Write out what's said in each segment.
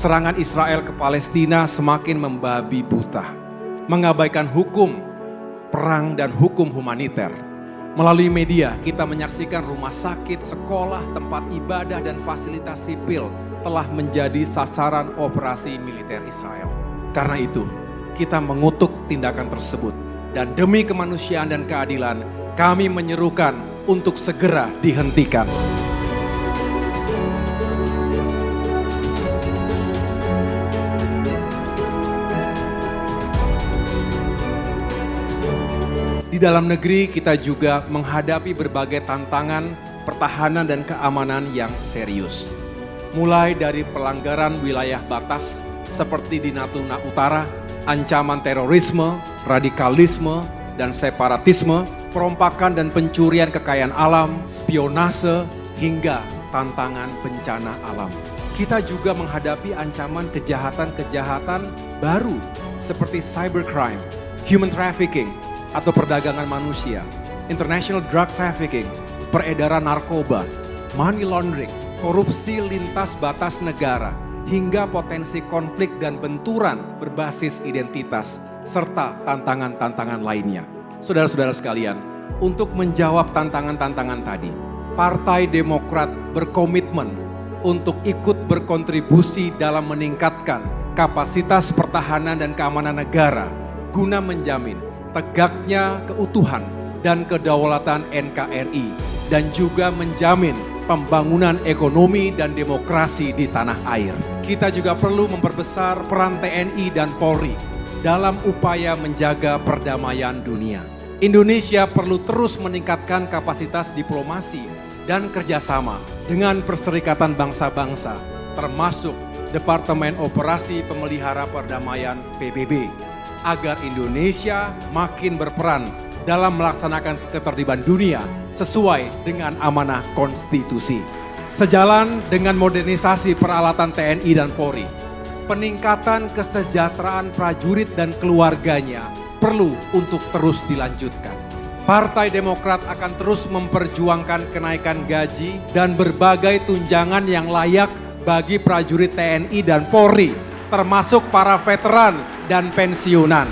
serangan Israel ke Palestina semakin membabi buta, mengabaikan hukum perang dan hukum humaniter. Melalui media kita menyaksikan rumah sakit, sekolah, tempat ibadah dan fasilitas sipil telah menjadi sasaran operasi militer Israel. Karena itu, kita mengutuk tindakan tersebut dan demi kemanusiaan dan keadilan, kami menyerukan untuk segera dihentikan. Di dalam negeri kita juga menghadapi berbagai tantangan pertahanan dan keamanan yang serius. Mulai dari pelanggaran wilayah batas seperti di Natuna Utara, ancaman terorisme, radikalisme, dan separatisme, perompakan dan pencurian kekayaan alam, spionase, hingga tantangan bencana alam. Kita juga menghadapi ancaman kejahatan-kejahatan baru seperti cybercrime, human trafficking, atau perdagangan manusia, international drug trafficking, peredaran narkoba, money laundering, korupsi lintas batas negara, hingga potensi konflik dan benturan berbasis identitas, serta tantangan-tantangan lainnya. Saudara-saudara sekalian, untuk menjawab tantangan-tantangan tadi, Partai Demokrat berkomitmen untuk ikut berkontribusi dalam meningkatkan kapasitas pertahanan dan keamanan negara guna menjamin tegaknya keutuhan dan kedaulatan NKRI dan juga menjamin pembangunan ekonomi dan demokrasi di tanah air. Kita juga perlu memperbesar peran TNI dan Polri dalam upaya menjaga perdamaian dunia. Indonesia perlu terus meningkatkan kapasitas diplomasi dan kerjasama dengan Perserikatan Bangsa-Bangsa, termasuk Departemen Operasi Pemelihara Perdamaian PBB, agar Indonesia makin berperan dalam melaksanakan ketertiban dunia sesuai dengan amanah konstitusi. Sejalan dengan modernisasi peralatan TNI dan Polri, peningkatan kesejahteraan prajurit dan keluarganya perlu untuk terus dilanjutkan. Partai Demokrat akan terus memperjuangkan kenaikan gaji dan berbagai tunjangan yang layak bagi prajurit TNI dan Polri, termasuk para veteran dan pensiunan.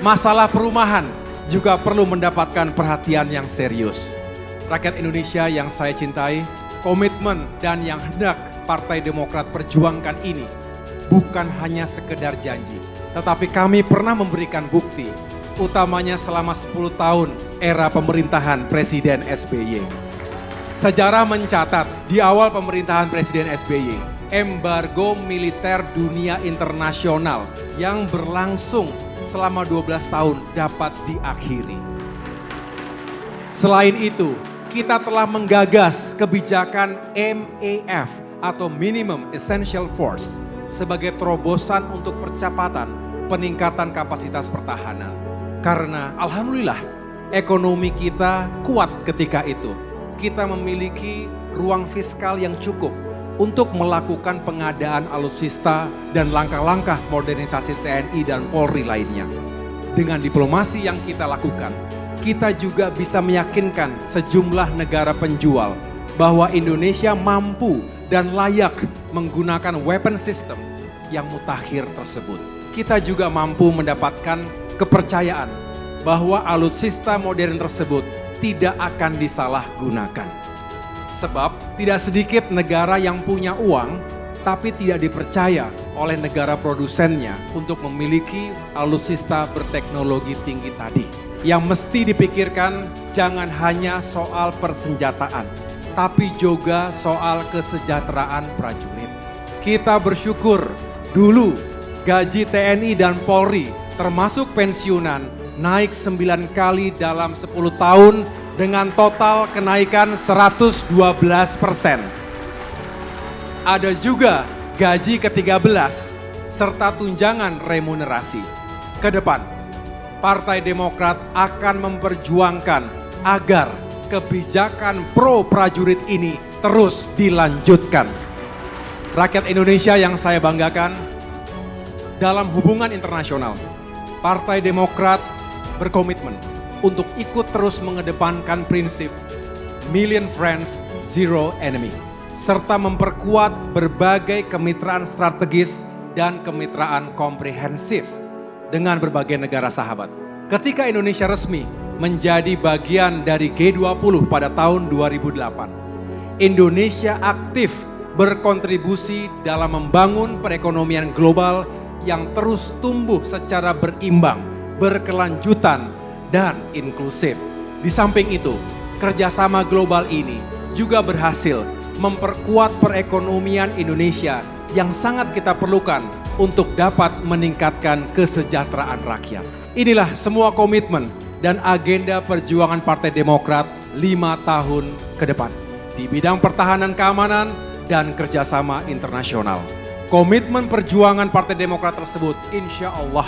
Masalah perumahan juga perlu mendapatkan perhatian yang serius. Rakyat Indonesia yang saya cintai, komitmen dan yang hendak Partai Demokrat perjuangkan ini bukan hanya sekedar janji, tetapi kami pernah memberikan bukti, utamanya selama 10 tahun era pemerintahan Presiden SBY. Sejarah mencatat di awal pemerintahan Presiden SBY, embargo militer dunia internasional yang berlangsung selama 12 tahun dapat diakhiri. Selain itu, kita telah menggagas kebijakan MAF atau Minimum Essential Force sebagai terobosan untuk percepatan peningkatan kapasitas pertahanan. Karena alhamdulillah ekonomi kita kuat ketika itu. Kita memiliki ruang fiskal yang cukup untuk melakukan pengadaan alutsista dan langkah-langkah modernisasi TNI dan Polri lainnya. Dengan diplomasi yang kita lakukan, kita juga bisa meyakinkan sejumlah negara penjual bahwa Indonesia mampu dan layak menggunakan weapon system yang mutakhir tersebut. Kita juga mampu mendapatkan kepercayaan bahwa alutsista modern tersebut tidak akan disalahgunakan. Sebab tidak sedikit negara yang punya uang tapi tidak dipercaya oleh negara produsennya untuk memiliki alutsista berteknologi tinggi tadi. Yang mesti dipikirkan jangan hanya soal persenjataan, tapi juga soal kesejahteraan prajurit. Kita bersyukur dulu gaji TNI dan Polri termasuk pensiunan naik 9 kali dalam 10 tahun dengan total kenaikan 112%. Ada juga gaji ke-13 serta tunjangan remunerasi. Ke depan, Partai Demokrat akan memperjuangkan agar kebijakan pro prajurit ini terus dilanjutkan. Rakyat Indonesia yang saya banggakan, dalam hubungan internasional, Partai Demokrat berkomitmen untuk ikut terus mengedepankan prinsip Million Friends, Zero Enemy. serta memperkuat berbagai kemitraan strategis dan kemitraan komprehensif dengan berbagai negara sahabat. Ketika Indonesia resmi menjadi bagian dari G20 pada tahun 2008, Indonesia aktif berkontribusi dalam membangun perekonomian global yang terus tumbuh secara berimbang, berkelanjutan, dan inklusif. Di samping itu, kerjasama global ini juga berhasil memperkuat perekonomian Indonesia yang sangat kita perlukan untuk dapat meningkatkan kesejahteraan rakyat. Inilah semua komitmen dan agenda perjuangan Partai Demokrat 5 tahun ke depan di bidang pertahanan keamanan dan kerjasama internasional. Komitmen perjuangan Partai Demokrat tersebut insya Allah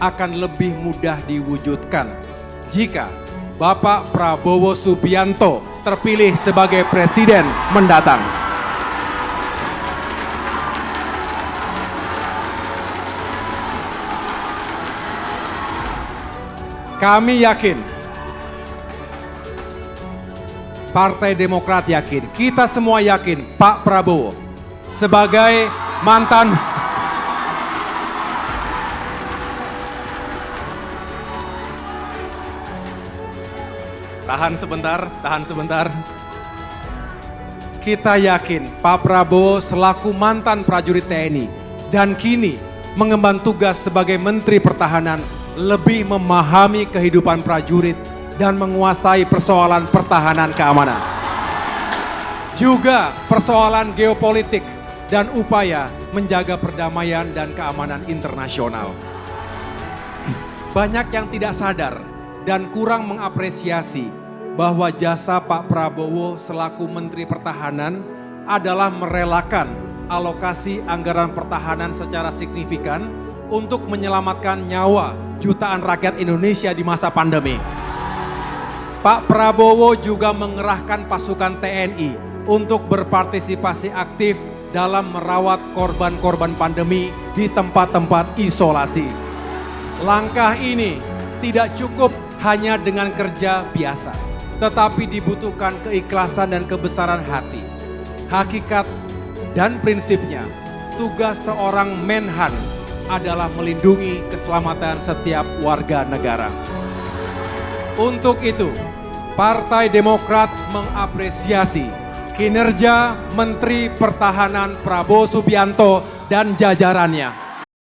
akan lebih mudah diwujudkan jika Bapak Prabowo Subianto terpilih sebagai presiden mendatang. Kami yakin, Partai Demokrat yakin, kita semua yakin Pak Prabowo sebagai mantan Tahan sebentar. Kita yakin Pak Prabowo selaku mantan prajurit TNI dan kini mengemban tugas sebagai Menteri Pertahanan lebih memahami kehidupan prajurit dan menguasai persoalan pertahanan keamanan. Juga persoalan geopolitik dan upaya menjaga perdamaian dan keamanan internasional. Banyak yang tidak sadar dan kurang mengapresiasi bahwa jasa Pak Prabowo selaku Menteri Pertahanan adalah merelakan alokasi anggaran pertahanan secara signifikan untuk menyelamatkan nyawa jutaan rakyat Indonesia di masa pandemi. Pak Prabowo juga mengerahkan pasukan TNI untuk berpartisipasi aktif dalam merawat korban-korban pandemi di tempat-tempat isolasi. Langkah ini tidak cukup hanya dengan kerja biasa, tetapi dibutuhkan keikhlasan dan kebesaran hati. Hakikat dan prinsipnya, tugas seorang Menhan adalah melindungi keselamatan setiap warga negara. Untuk itu, Partai Demokrat mengapresiasi kinerja Menteri Pertahanan Prabowo Subianto dan jajarannya.